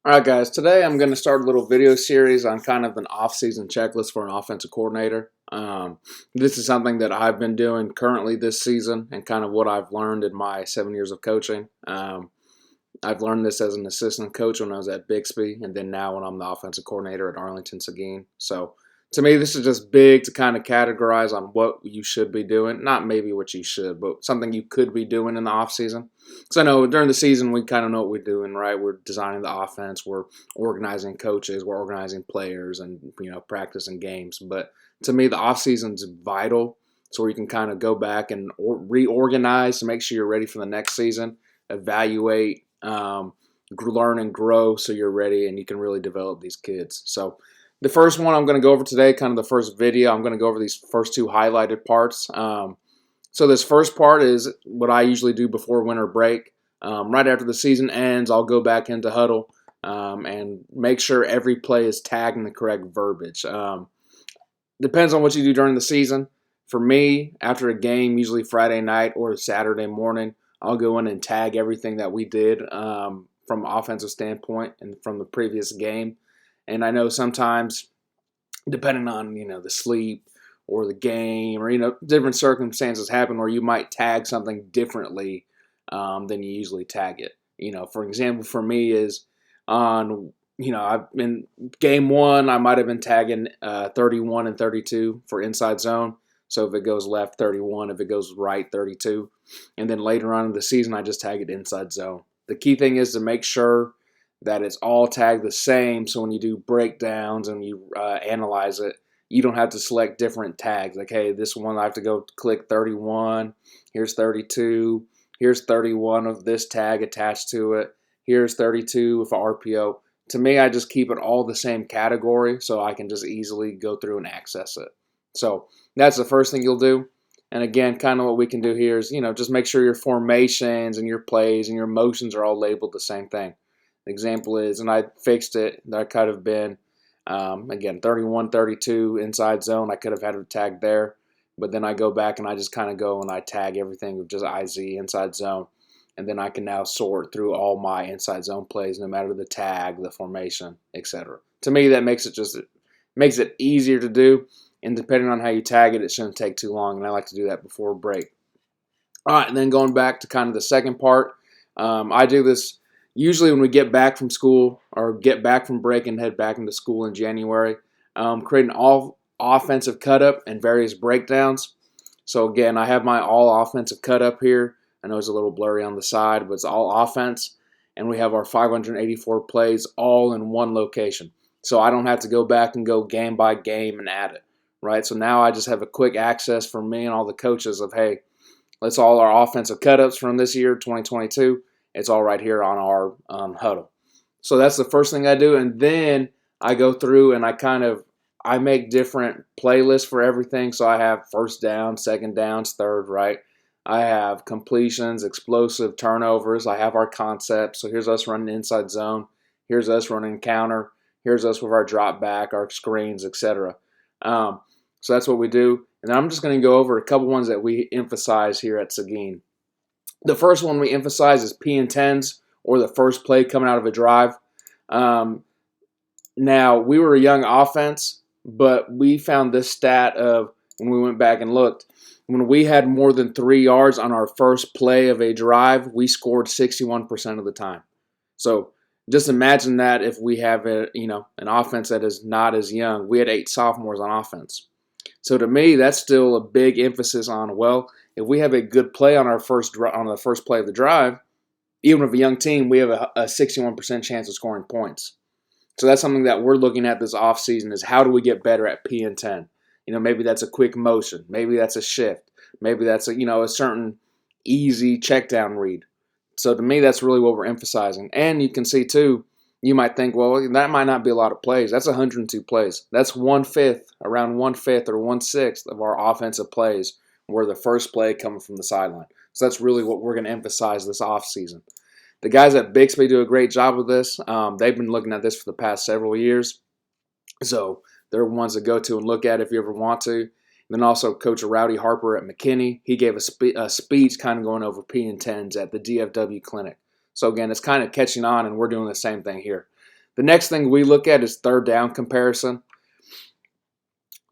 All right, guys. Today I'm going to start a little video series on kind of an off-season checklist for an offensive coordinator. This is something that I've been doing currently this season and kind of what I've learned in my 7 years of coaching. I've learned this as an assistant coach when I was at Bixby, and then now when I'm the offensive coordinator at Arlington, Seguin. So to me, this is just big to kind of categorize on what you should be doing. Not maybe what you should, but something you could be doing in the off season. Because I know during the season we kind of know what we're doing, right? We're designing the offense, we're organizing coaches, we're organizing players, and practicing games. But to me, the off season is vital, so you can kind of go back and reorganize to make sure you're ready for the next season, evaluate, learn and grow so you're ready and you can really develop these kids. So the first one I'm going to go over today, kind of the first video, I'm going to go over these first two highlighted parts. So this first part is what I usually do before winter break. Right after the season ends, I'll go back into HUDL and make sure every play is tagged in the correct verbiage. Depends on what you do during the season. For me, after a game, usually Friday night or Saturday morning, I'll go in and tag everything that we did from an offensive standpoint and from the previous game. And I know sometimes, depending on the sleep or the game or different circumstances happen where you might tag something differently than you usually tag it. For example, for me is on I've been game one, I might have been tagging 31 and 32 for inside zone. So if it goes left, 31. If it goes right, 32. And then later on in the season, I just tag it inside zone. The key thing is to make sure that it's all tagged the same. So when you do breakdowns and you analyze it, you don't have to select different tags. Like, hey, this one I have to go click 31. Here's 32. Here's 31 of this tag attached to it. Here's 32 with RPO. To me, I just keep it all the same category so I can just easily go through and access it. So that's the first thing you'll do. And again, kind of what we can do here is, just make sure your formations and your plays and your motions are all labeled the same thing. The example is, and I fixed it, that could have been, again, 31, 32 inside zone. I could have had it tagged there. But then I go back and I just kind of go and I tag everything with just IZ inside zone. And then I can now sort through all my inside zone plays, no matter the tag, the formation, etc. To me, that makes it easier to do. And depending on how you tag it, it shouldn't take too long. And I like to do that before break. All right, and then going back to kind of the second part, I do this usually when we get back from school or get back from break and head back into school in January, creating all offensive cut up and various breakdowns. So again, I have my all offensive cut up here. I know it's a little blurry on the side, but it's all offense. And we have our 584 plays all in one location. So I don't have to go back and go game by game and add it, right? So now I just have a quick access for me and all the coaches of, hey, let's all our offensive cut-ups from this year, 2022. It's all right here on our HUDL. So that's the first thing I do. And then I go through and I make different playlists for everything. So I have first down, second downs, third, right? I have completions, explosive turnovers. I have our concepts. So here's us running inside zone. Here's us running counter. Here's us with our drop back, our screens, etc. So that's what we do. And I'm just going to go over a couple ones that we emphasize here at Seguin. The first one we emphasize is P and 10s, or the first play coming out of a drive. Now, we were a young offense, but we found this stat of when we went back and looked. When we had more than 3 yards on our first play of a drive, we scored 61% of the time. So just imagine that if we have an offense that is not as young. We had 8 sophomores on offense. So to me, that's still a big emphasis on, well, if we have a good play on the first play of the drive, even with a young team, we have a 61% chance of scoring points. So that's something that we're looking at this offseason is how do we get better at P and 10? Maybe that's a quick motion. Maybe that's a shift. Maybe that's a certain easy check down read. So to me, that's really what we're emphasizing. And you can see too, you might think, well, that might not be a lot of plays. That's 102 plays. That's around 1/5 or 1/6 of our offensive plays were the first play coming from the sideline. So that's really what we're going to emphasize this offseason. The guys at Bixby do a great job with this. They've been looking at this for the past several years. So they're ones to go to and look at if you ever want to. And then also Coach Rowdy Harper at McKinney. He gave a speech kind of going over P and 10s at the DFW clinic. So again, it's kind of catching on, and we're doing the same thing here. The next thing we look at is third down comparison.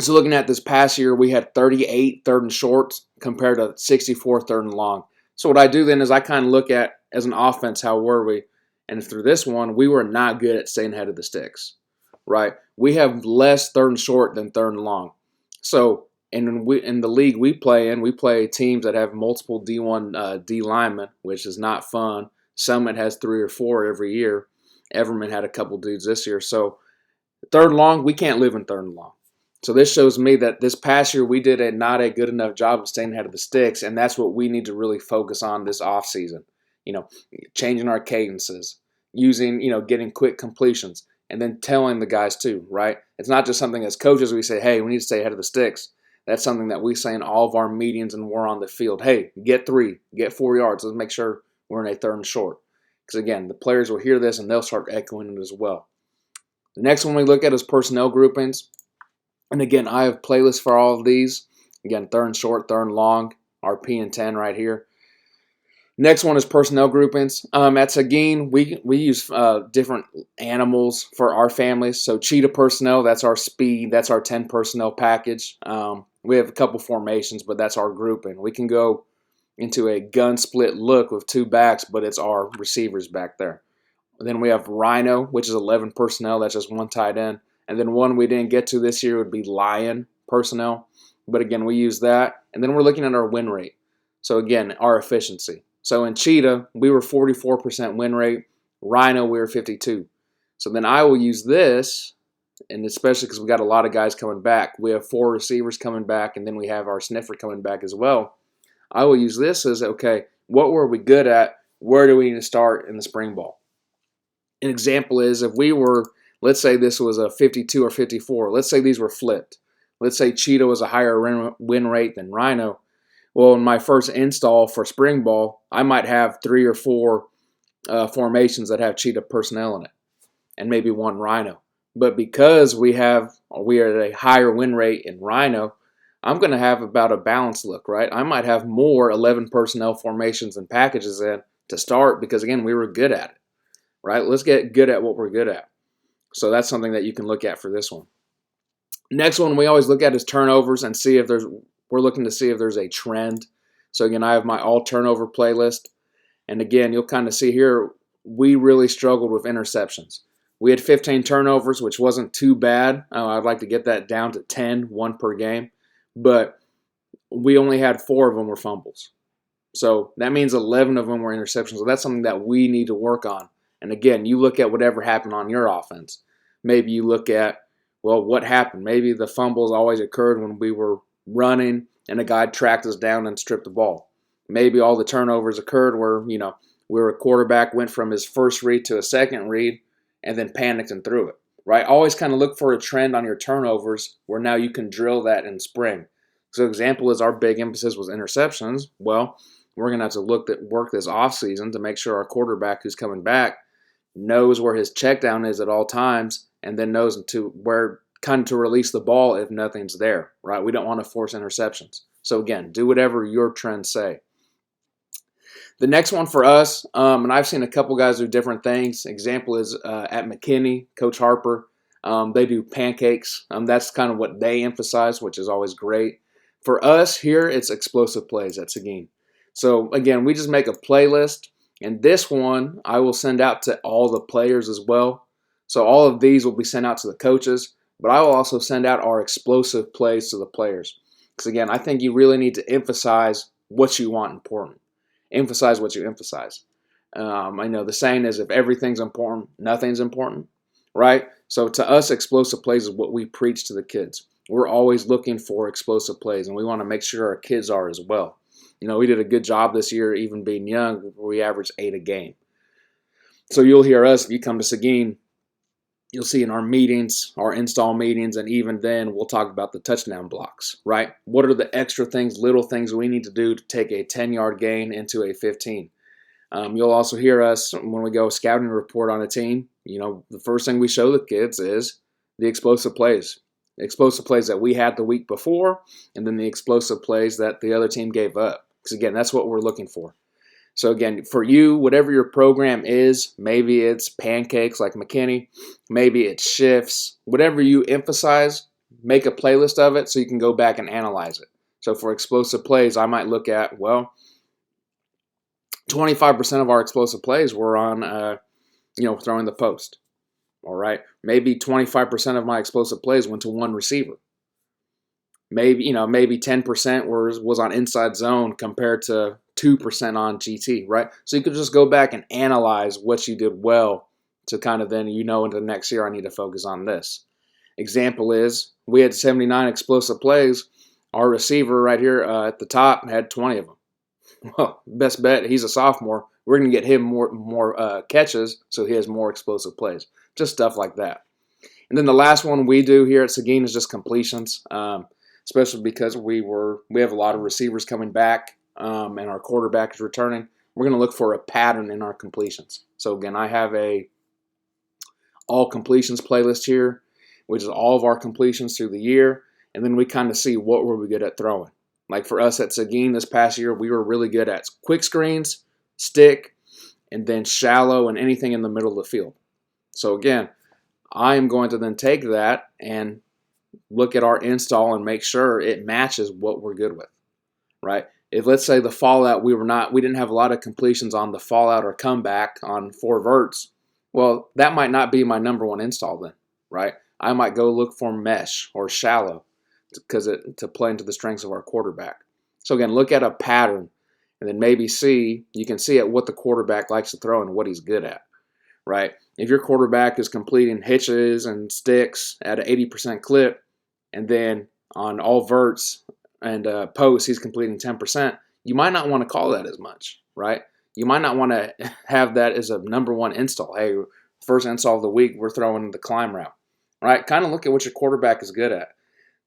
So looking at this past year, we had 38 third and shorts compared to 64 third and long. So what I do then is I kind of look at, as an offense, how were we? And through this one, we were not good at staying ahead of the sticks, right? We have less third and short than third and long. So in the league we play teams that have multiple D1 D linemen, which is not fun. Summit has 3 or 4 every year. Everman had a couple dudes this year. So third and long, we can't live in third and long. So this shows me that this past year we did not a good enough job of staying ahead of the sticks, and that's what we need to really focus on this offseason. Changing our cadences, using, getting quick completions, and then telling the guys too, right? It's not just something as coaches we say, hey, we need to stay ahead of the sticks. That's something that we say in all of our meetings and we're on the field. Hey, get 3, get 4 yards. Let's make sure we're in a third and short. Because again, the players will hear this and they'll start echoing it as well. The next one we look at is personnel groupings. And again, I have playlists for all of these. Again, third and short, third and long, our P and 10 right here. Next one is personnel groupings. At Seguin, we use different animals for our families. So cheetah personnel, that's our speed. That's our 10 personnel package. We have a couple formations, but that's our grouping. We can go into a gun split look with 2 backs, but it's our receivers back there. Then we have Rhino, which is 11 personnel. That's just 1 tight end. And then one we didn't get to this year would be Lion personnel. But again, we use that. And then we're looking at our win rate. So again, our efficiency. So in Cheetah, we were 44% win rate. Rhino, we were 52. So then I will use this, and especially because we got a lot of guys coming back. We have 4 receivers coming back, and then we have our sniffer coming back as well. I will use this as, okay, what were we good at? Where do we need to start in the spring ball? An example is if we were, let's say this was a 52 or 54. Let's say these were flipped. Let's say Cheetah was a higher win rate than Rhino. Well, in my first install for spring ball, I might have 3 or 4 formations that have Cheetah personnel in it, and maybe 1 Rhino. But because we are at a higher win rate in Rhino, I'm going to have about a balanced look, right? I might have more 11 personnel formations and packages in to start because, again, we were good at it, right? Let's get good at what we're good at. So that's something that you can look at for this one. Next one we always look at is turnovers and we're looking to see if there's a trend. So again, I have my all turnover playlist. And again, you'll kind of see here, we really struggled with interceptions. We had 15 turnovers, which wasn't too bad. I'd like to get that down to 10, 1 per game. But we only had 4 of them were fumbles. So that means 11 of them were interceptions. So that's something that we need to work on. And again, you look at whatever happened on your offense. Maybe you look at, well, what happened? Maybe the fumbles always occurred when we were running and a guy tracked us down and stripped the ball. Maybe all the turnovers occurred where a quarterback went from his first read to a second read and then panicked and threw it, right? Always kind of look for a trend on your turnovers where now you can drill that in spring. So example is our big emphasis was interceptions. Well, we're going to have to work this offseason to make sure our quarterback who's coming back knows where his check down is at all times and then knows to release the ball if nothing's there, right? We don't want to force interceptions. So again, do whatever your trends say. The next one for us, and I've seen a couple guys do different things. Example is at McKinney, Coach Harper. They do pancakes. That's kind of what they emphasize, which is always great. For us here, it's explosive plays at Seguin. So again, we just make a playlist, and this one I will send out to all the players as well. So all of these will be sent out to the coaches, but I will also send out our explosive plays to the players. Because again, I think you really need to emphasize what you want important. Emphasize what you emphasize. I know the saying is if everything's important, nothing's important, right? So to us, explosive plays is what we preach to the kids. We're always looking for explosive plays, and we want to make sure our kids are as well. We did a good job this year, even being young. We averaged 8 a game. So you'll hear us, if you come to Seguin, you'll see in our meetings, our install meetings, and even then we'll talk about the touchdown blocks, right? What are the extra things, little things we need to do to take a 10-yard gain into a 15? You'll also hear us when we go scouting report on a team. The first thing we show the kids is the explosive plays. The explosive plays that we had the week before, and then the explosive plays that the other team gave up. Because again, that's what we're looking for. So again, for you, whatever your program is, maybe it's pancakes like McKinney, maybe it's shifts, whatever you emphasize, make a playlist of it so you can go back and analyze it. So for explosive plays, I might look at, well, 25% of our explosive plays were on, throwing the post. All right. Maybe 25% of my explosive plays went to one receiver. Maybe 10% was on inside zone compared to 2% on GT, right? So you could just go back and analyze what you did well to kind of then, into the next year, I need to focus on this. Example is we had 79 explosive plays. Our receiver right here at the top had 20 of them. Well, best bet, he's a sophomore. We're going to get him more catches, so he has more explosive plays. Just stuff like that. And then the last one we do here at Seguin is just completions, especially because we have a lot of receivers coming back and our quarterback is returning. We're going to look for a pattern in our completions. So again, I have a all completions playlist here, which is all of our completions through the year, and then we kind of see what were we good at throwing. Like for us at Seguin this past year, we were really good at quick screens, stick, and then shallow and anything in the middle of the field. So again, I am going to then take that and look at our install and make sure it matches what we're good with, right? If let's say the fallout, we didn't have a lot of completions on the fallout or comeback on 4 verts, well, that might not be my number one install then, right? I might go look for mesh or shallow to play into the strengths of our quarterback. So again, look at a pattern and then maybe you can see at what the quarterback likes to throw and what he's good at, right? If your quarterback is completing hitches and sticks at an 80% clip, and then on all verts and posts he's completing 10%, you might not want to call that as much, right? You might not want to have that as a number one install. Hey, first install of the week, we're throwing the climb route, right? Kind of look at what your quarterback is good at.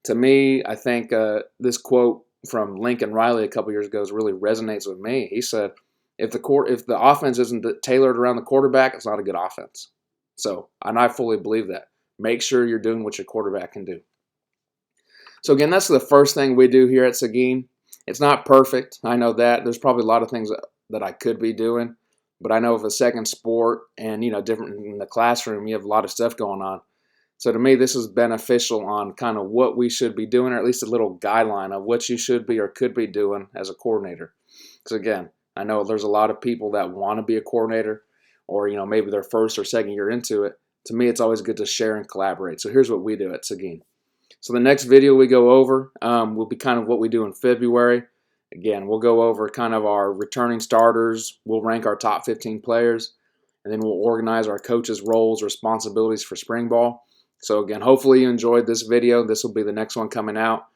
To me, I think this quote from Lincoln Riley a couple years ago really resonates with me. He said, if the offense isn't tailored around the quarterback, it's not a good offense. So, and I fully believe that. Make sure you're doing what your quarterback can do. So again, that's the first thing we do here at Seguin. It's not perfect. I know that. There's probably a lot of things that I could be doing. But I know with a second sport and, different in the classroom, you have a lot of stuff going on. So to me, this is beneficial on kind of what we should be doing, or at least a little guideline of what you should be or could be doing as a coordinator. Because again, I know there's a lot of people that want to be a coordinator or, maybe their first or second year into it. To me, it's always good to share and collaborate. So here's what we do at Seguin. So the next video we go over will be kind of what we do in February. Again, we'll go over kind of our returning starters. We'll rank our top 15 players. And then we'll organize our coaches' roles, responsibilities for spring ball. So again, hopefully you enjoyed this video. This will be the next one coming out.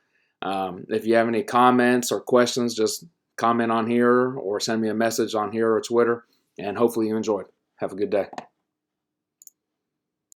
If you have any comments or questions, just comment on here or send me a message on here or Twitter. And hopefully you enjoyed. Have a good day.